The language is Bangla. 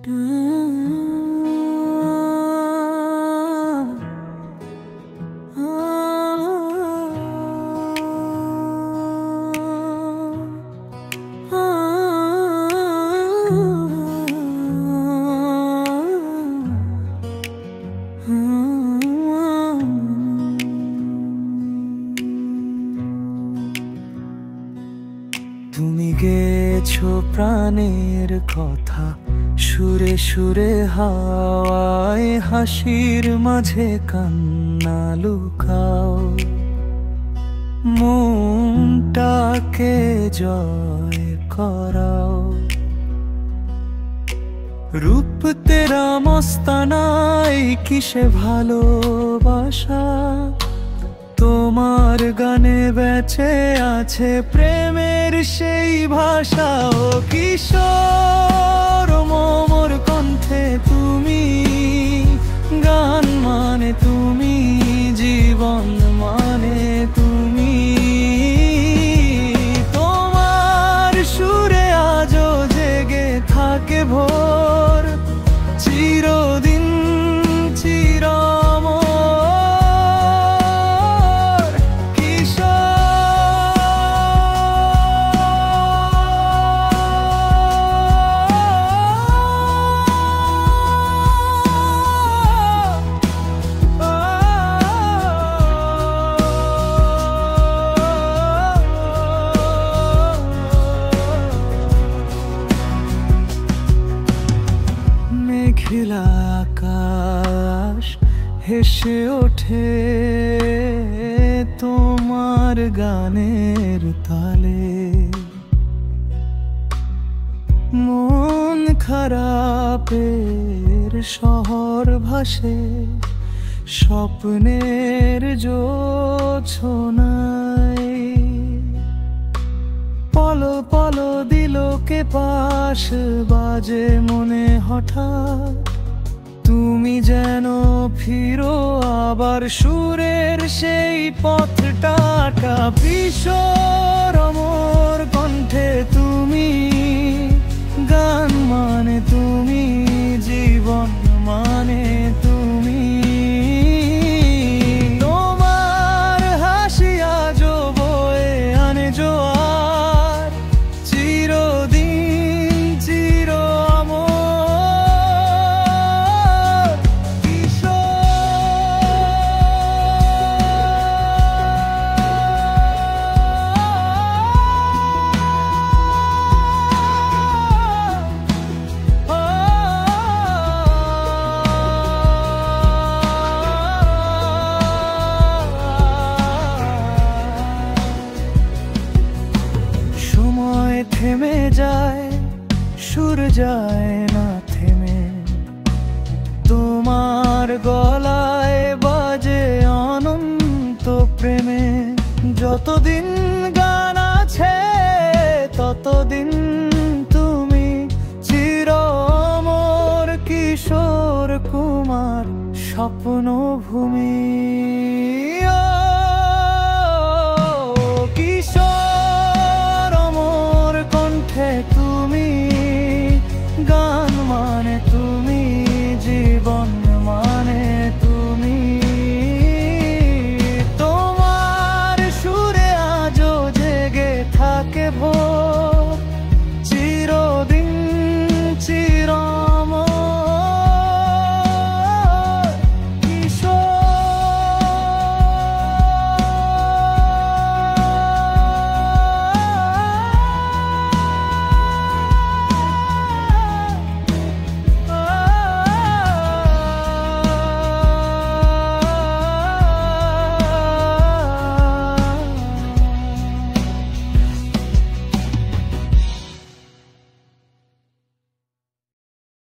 তুমি গেছো প্রাণের কথা সুরে সুরে হাওয়ায়, হাসির মাঝে কান্না লুকাও। মনটাকে জয় করাও। রূপ তেরা মস্তানায় কিসে ভালোবাসা, তোমার গানে বেঁচে আছে প্রেমের সেই ভাষা। ও কিশোর মোর কণ্ঠে তুমি, গান মানে তুমি, জীবন মানে তুমি। তোমার সুরে আজও জেগে থাকে ভোর, চিরদিন মেঘলা আকাশ হেসে ওঠে তোমার গানের তালে। মন খারাপের শহর ভাসে স্বপ্নের জোছনায়। পলো পলো দিলকে পাশ বাজে মনে হঠাৎ, তুমি যেন ফিরো আবার সুরের সেই পথটা। কিশোর মোর কণ্ঠে তুমি, গান মানে তুমি, জীবন মানে তুমি। তোমার হাসি আজও বয়ে আনে জোয়ার, চিরদিন চির অমর। সময় থেমে যায়, সুর যায় না থেমে, তোমার গলায় বাজে অনন্ত প্রেমে। যতদিন গান আছে ততদিন তুমি চির অমর, কিশোর কুমার স্বপ্নভূমি।